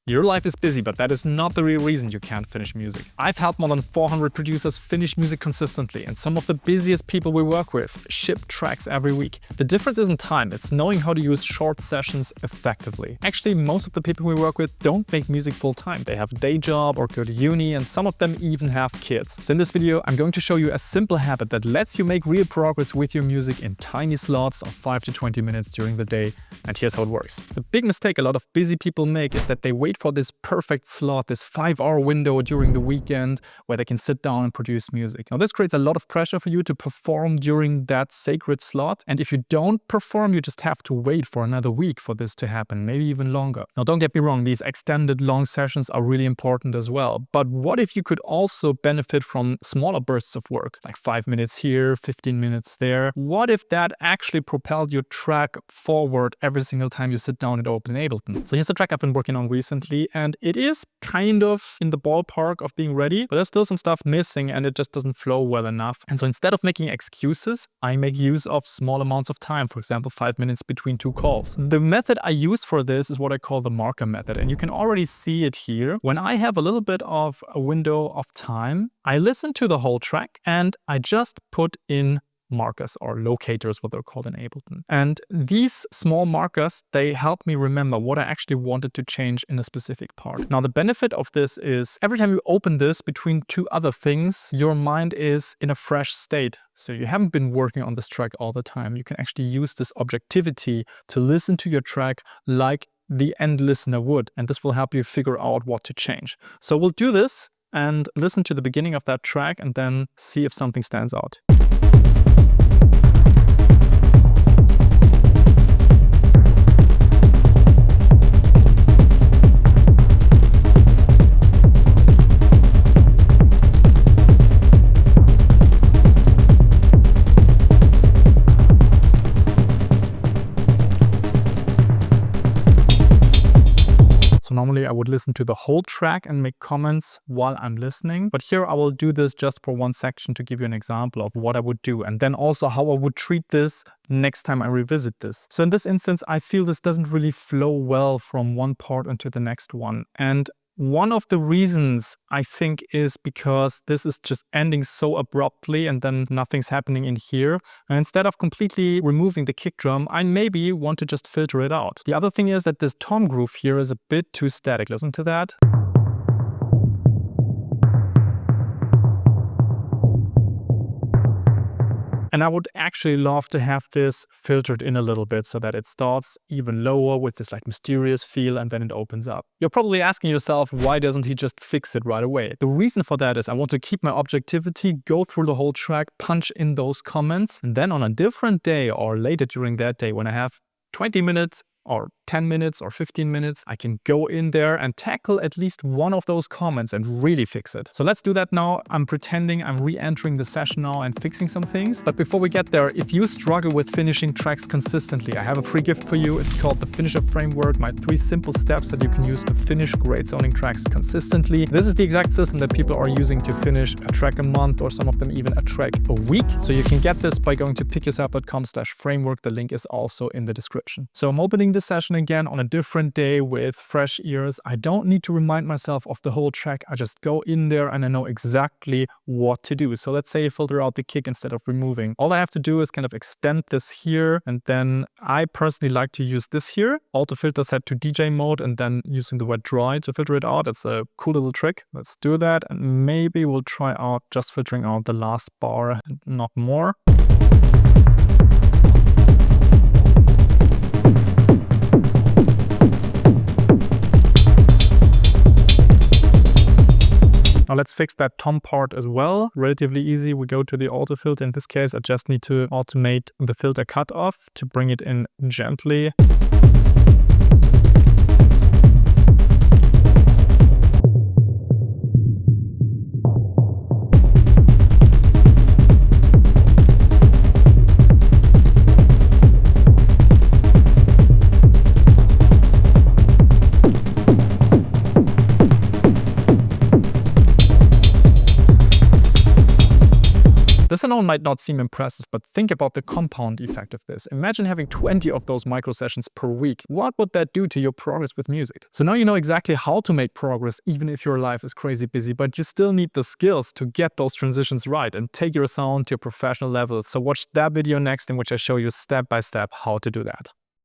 Your life is busy, but that is not the real reason you can't finish music. I've helped more than 400 producers finish music consistently, and some of the busiest people we work with ship tracks every week. The difference isn't time, it's knowing how to use short sessions effectively. Actually, most of the people we work with don't make music full time. They have a day job or go to uni, and some of them even have kids. So in this video, I'm going to show you a simple habit that lets you make real progress with your music in tiny slots of 5 to 20 minutes during the day. And here's how it works. The big mistake a lot of busy people make is that they wait for this perfect slot, this 5-hour window during the weekend where they can sit down and produce music. Now this creates a lot of pressure for you to perform during that sacred slot, and if you don't perform, you just have to wait for another week for this to happen, maybe even longer. Now don't get me wrong, these extended long sessions are really important as well, but what if you could also benefit from smaller bursts of work, like 5 minutes here, 15 minutes there? What if that actually propelled your track forward every single time you sit down and open Ableton? So here's the track I've been working on recently, and it is kind of in the ballpark of being ready, but there's still some stuff missing and it just doesn't flow well enough. And so instead of making excuses, I make use of small amounts of time, for example, 5 minutes between two calls. The method I use for this is what I call the marker method, and you can already see it here. When I have a little bit of a window of time, I listen to the whole track and I just put in markers, or locators, what they're called in Ableton. And these small markers, they help me remember what I actually wanted to change in a specific part. Now the benefit of this is every time you open this between two other things, your mind is in a fresh state. So you haven't been working on this track all the time. You can actually use this objectivity to listen to your track like the end listener would, and this will help you figure out what to change. So we'll do this and listen to the beginning of that track and then see if something stands out. So normally I would listen to the whole track and make comments while I'm listening, but here I will do this just for one section to give you an example of what I would do, and then also how I would treat this next time I revisit this. So in this instance, I feel this doesn't really flow well from one part into the next one. And one of the reasons, I think, is because this is just ending so abruptly and then nothing's happening in here. And instead of completely removing the kick drum, I maybe want to just filter it out. The other thing is that this tom groove here is a bit too static. Listen to that. And I would actually love to have this filtered in a little bit so that it starts even lower with this like mysterious feel and then it opens up. You're probably asking yourself, why doesn't he just fix it right away? The reason for that is I want to keep my objectivity, go through the whole track, punch in those comments, and then on a different day or later during that day when I have 20 minutes or 10 minutes or 15 minutes, I can go in there and tackle at least one of those comments and really fix it. So let's do that now. I'm pretending I'm re-entering the session now and fixing some things. But before we get there, if you struggle with finishing tracks consistently, I have a free gift for you. It's called the Finisher Framework, my 3 simple steps that you can use to finish great sounding tracks consistently. This is the exact system that people are using to finish a track a month, or some of them even a track a week. So you can get this by going to pickyourself.com/framework. The link is also in the description. So I'm opening the session again on a different day with fresh ears. I don't need to remind myself of the whole track. I just go in there and I know exactly what to do. So let's say I filter out the kick instead of removing. All I have to do is kind of extend this here, and then I personally like to use this here. Auto filter set to DJ mode and then using the wet dry to filter it out. It's a cool little trick. Let's do that, and maybe we'll try out just filtering out the last bar and not more. Now let's fix that tom part as well. Relatively easy. We go to the auto filter. In this case, I just need to automate the filter cutoff to bring it in gently. This alone might not seem impressive, but think about the compound effect of this. Imagine having 20 of those micro sessions per week. What would that do to your progress with music? So now you know exactly how to make progress even if your life is crazy busy, but you still need the skills to get those transitions right and take your sound to a professional level. So watch that video next in which I show you step by step how to do that.